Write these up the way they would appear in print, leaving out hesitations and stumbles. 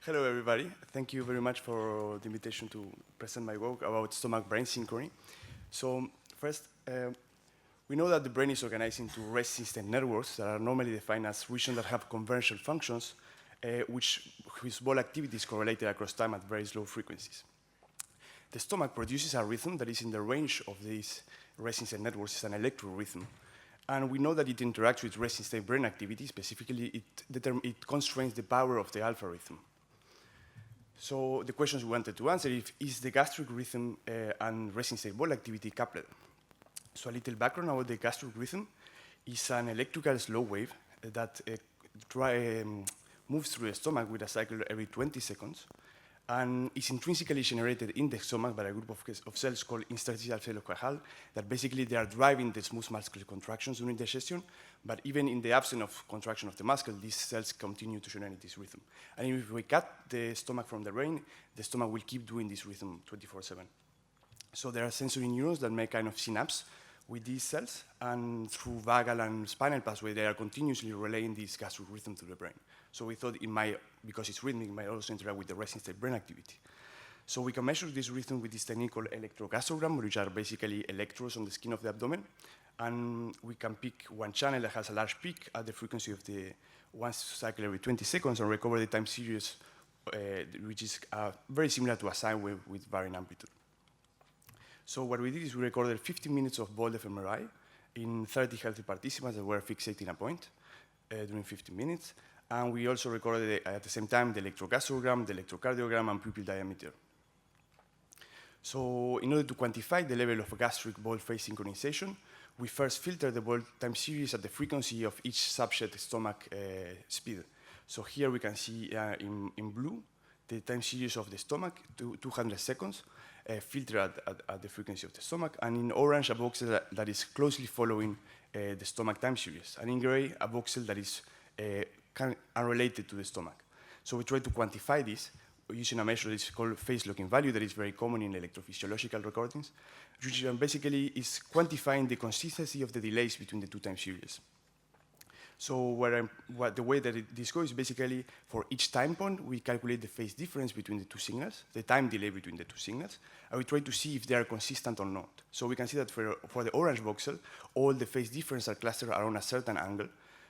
Hello, everybody. Thank you very much for the invitation to present my work about stomach-brain synchrony. So first, we know that the brain is organized into rest system networks that are normally defined as regions that have convergent functions, whose ball activity is correlated across time at very slow frequencies. The stomach produces a rhythm that is in the range of these rest system networks. It's an electrorhythm. And we know that it interacts with rest system brain activity. Specifically, it constrains the power of the alpha rhythm. So the questions we wanted to answer is the gastric rhythm and resting state ball activity coupled? So a little background about the gastric rhythm is an electrical slow wave that moves through the stomach with a cycle every 20 seconds and is intrinsically generated in the stomach by a group of cells called interstitial cells of Cajal that basically they are driving the smooth muscular contractions during digestion, but even in the absence of contraction of the muscle, these cells continue to generate this rhythm. And if we cut the stomach from the brain, the stomach will keep doing this rhythm 24/7. So there are sensory neurons that make kind of synapse with these cells, and through vagal and spinal pathway, they are continuously relaying this gastric rhythm to the brain. So we thought because it's rhythmic, it might also interact with the resting state brain activity. So we can measure this rhythm with this technique called electrogastrogram, which are basically electrodes on the skin of the abdomen. And we can pick one channel that has a large peak at the frequency of the one cycle every 20 seconds and recover the time series, which is very similar to a sine wave with varying amplitude. So what we did is we recorded 15 minutes of ball fMRI in 30 healthy participants that were fixated in a point during 15 minutes. And we also recorded at the same time the electrogastrogram, the electrocardiogram, and pupil diameter. So in order to quantify the level of gastric ball phase synchronization, we first filter the ball time series at the frequency of each subset stomach speed. So here we can see in blue the time series of the stomach, 200 seconds, filtered at the frequency of the stomach, and in orange a voxel that is closely following the stomach time series, and in gray a voxel that is unrelated to the stomach. So we try to quantify this using a measure that is called phase locking value that is very common in electrophysiological recordings, which basically is quantifying the consistency of the delays between the two time series. So the way that this goes is basically for each time point, we calculate the phase difference between the two signals, the time delay between the two signals, and we try to see if they are consistent or not. So we can see that for the orange voxel, all the phase differences are clustered around a certain angle.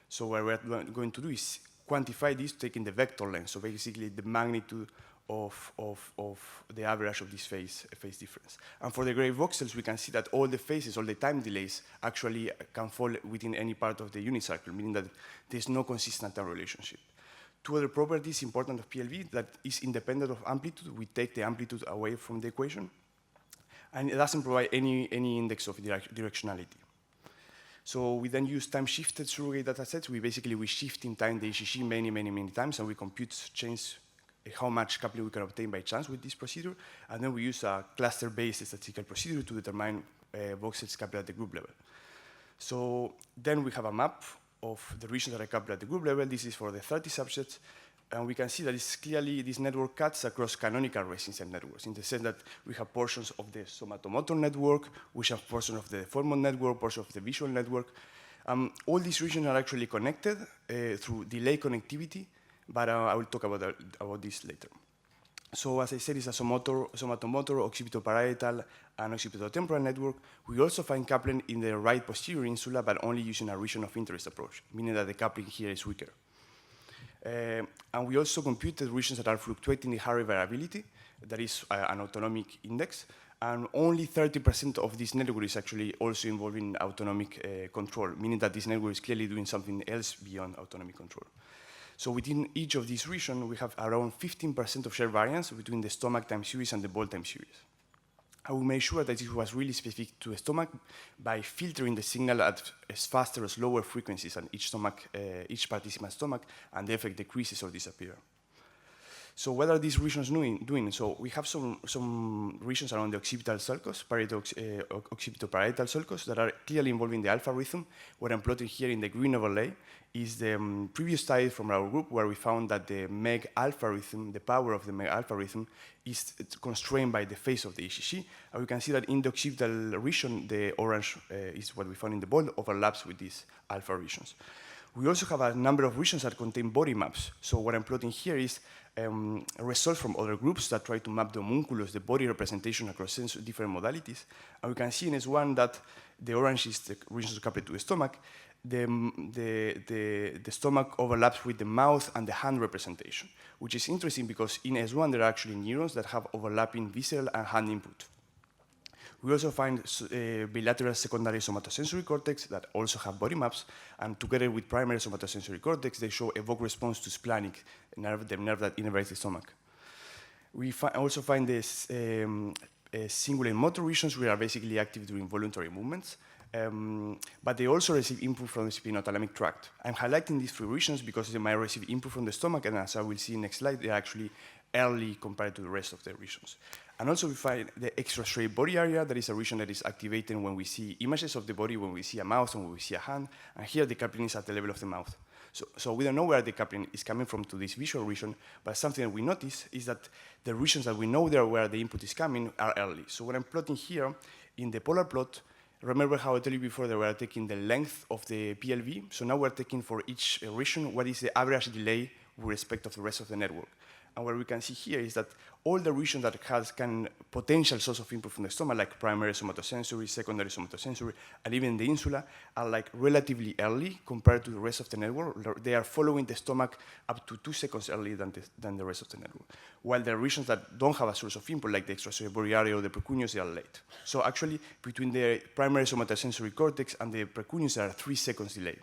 So what we're going to do is quantify this taking the vector length, so basically the magnitude of the average of this phase difference. And for the gray voxels, we can see that all the phases, all the time delays, actually can fall within any part of the unit circle, meaning that there's no consistent time relationship. Two other properties important of PLV that is independent of amplitude. We take the amplitude away from the equation, and it doesn't provide any index of directionality. So we then use time-shifted surrogate data sets. We shift in time the ECG many times, and we compute change how much coupling we can obtain by chance with this procedure. And then we use a cluster-based statistical procedure to determine voxels coupled at the group level. So then we have a map of the regions that are coupled at the group level. This is for the 30 subjects. And we can see that it's clearly this network cuts across canonical resting state networks in the sense that we have portions of the somatomotor network, we have portions of the deformant network, portions of the visual network. All these regions are actually connected through delay connectivity, but I will talk about this later. So as I said, it's a somatomotor, occipitoparietal, and occipitotemporal network. We also find coupling in the right posterior insula, but only using a region of interest approach, meaning that the coupling here is weaker. And we also computed regions that are fluctuating in Harry variability, that is an autonomic index, and only 30% of this network is actually also involving autonomic control, meaning that this network is clearly doing something else beyond autonomic control. So within each of these regions, we have around 15% of shared variance between the stomach time series and the ball time series. And we made sure that this was really specific to the stomach by filtering the signal at faster or slower frequencies on each participant's stomach, and the effect decreases or disappears. So what are these regions doing? So we have some regions around the occipital sulcus, occipitoparietal sulcus, that are clearly involving the alpha rhythm. What I'm plotting here in the green overlay is the previous study from our group where we found that the MEG alpha rhythm, the power of the MEG alpha rhythm, is constrained by the phase of the ECG. And we can see that in the occipital region, the orange is what we found in the ball, overlaps with these alpha regions. We also have a number of regions that contain body maps. So what I'm plotting here is results from other groups that try to map the homunculus, the body representation across different modalities. And we can see in S1 that the orange is the regions coupled to the stomach. The stomach overlaps with the mouth and the hand representation, which is interesting because in S1 there are actually neurons that have overlapping visceral and hand input. We also find bilateral secondary somatosensory cortex that also have body maps, and together with primary somatosensory cortex, they show evoked response to splenic nerve, the nerve that innervates the stomach. We also find this cingulate motor regions, which are basically active during voluntary movements, but they also receive input from the spinothalamic tract. I'm highlighting these three regions because they might receive input from the stomach, and as I will see next slide, they're actually early compared to the rest of the regions. And also we find the extrastriate body area, that is a region that is activated when we see images of the body, when we see a mouth and when we see a hand, and here the coupling is at the level of the mouth. So we don't know where the coupling is coming from to this visual region, but something that we notice is that the regions that we know there where the input is coming are early. So what I'm plotting here in the polar plot, remember how I told you before that we are taking the length of the PLV, so now we're taking for each region what is the average delay with respect of the rest of the network. And what we can see here is that all the regions that has potential source of input from the stomach, like primary somatosensory, secondary somatosensory, and even the insula, are like relatively early compared to the rest of the network. They are following the stomach up to 2 seconds earlier than the rest of the network. While the regions that don't have a source of input, like the extracellular body area or the precuneus, they are late. So actually, between the primary somatosensory cortex and the precuneus, there are 3 seconds delay.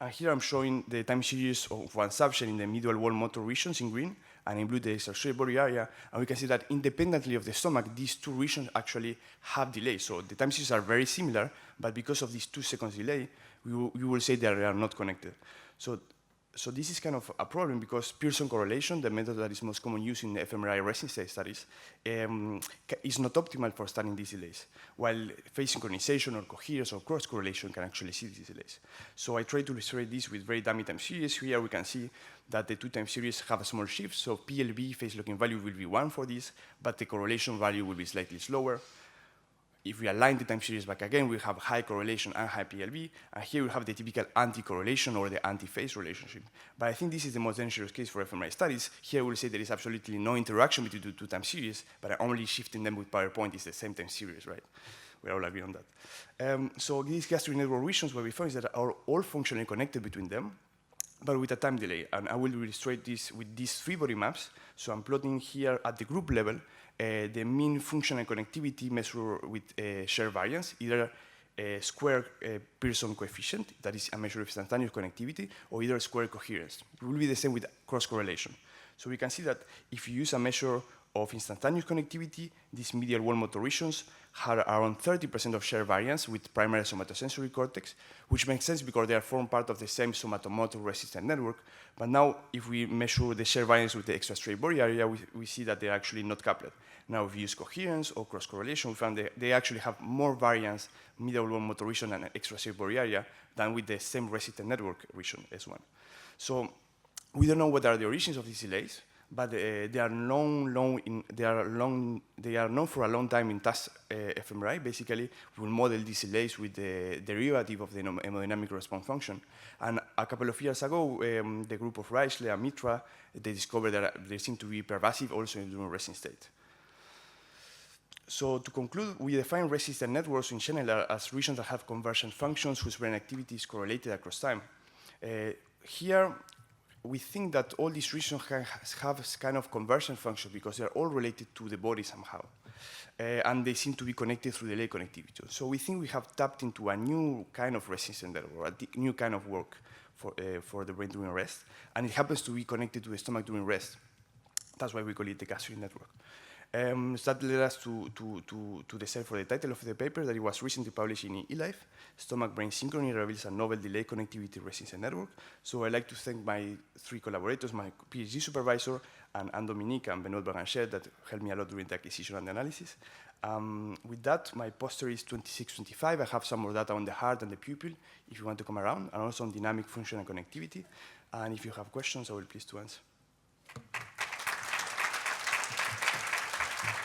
And here I'm showing the time series of one subset in the medial wall motor regions in green, and in blue the extracellular body area, and we can see that independently of the stomach, these two regions actually have delay. So the time series are very similar, but because of this 2 seconds delay, you will say that they are not connected. So this is kind of a problem because Pearson correlation, the method that is most commonly used in fMRI resting state studies, is not optimal for studying these delays, while phase synchronization or coherence or cross correlation can actually see these delays. So I try to illustrate this with very dummy time series. Here we can see that the two time series have a small shift, so PLV phase locking value will be 1 for this, but the correlation value will be slightly slower. If we align the time series back again, we have high correlation and high PLV, and here we have the typical anti-correlation or the anti-phase relationship. But I think this is the most dangerous case for fMRI studies. Here we'll say there is absolutely no interaction between the two time series, but only shifting them with PowerPoint is the same time series, right? We're all agree on that. So these gastric network regions, what we found is that are all functionally connected between them, but with a time delay. And I will illustrate this with these 3 body maps. So I'm plotting here at the group level the mean functional connectivity measured with shared variance, either a square Pearson coefficient, that is a measure of instantaneous connectivity, or either square coherence. It will be the same with cross correlation. So we can see that if you use a measure of instantaneous connectivity, these medial wall motor regions had around 30% of shared variance with primary somatosensory cortex, which makes sense because they form part of the same somatomotor resistant network. But now, if we measure the shared variance with the extrastriate body area, we see that they're actually not coupled. Now, if we use coherence or cross correlation, we found that they actually have more variance, medial wall motor region and extrastriate body area, than with the same resistant network region S1. So we don't know what are the origins of these delays, but they are known for a long time in task fMRI. Basically, we will model these delays with the derivative of the hemodynamic response function. And a couple of years ago, the group of Reichle and Mitra, they discovered that they seem to be pervasive also during resting state. So to conclude, we define resistant networks in general as regions that have conversion functions whose brain activity is correlated across time. Here, we think that all these regions have kind of conversion function because they're all related to the body somehow. And they seem to be connected through delay connectivity. So we think we have tapped into a new kind of resistant network, a new kind of work for the brain during rest. And it happens to be connected to the stomach during rest. That's why we call it the gastric network. So that led us to decide for the title of the paper that it was recently published in eLife. Stomach-brain synchrony reveals a novel delay connectivity resistant network. So I'd like to thank my 3 collaborators, my PhD supervisor, and Dominique and Benoit Beranger that helped me a lot during the acquisition and the analysis. With that, my poster is 2625. I have some more data on the heart and the pupil if you want to come around, and also on dynamic function and connectivity. And if you have questions, I will be pleased to answer.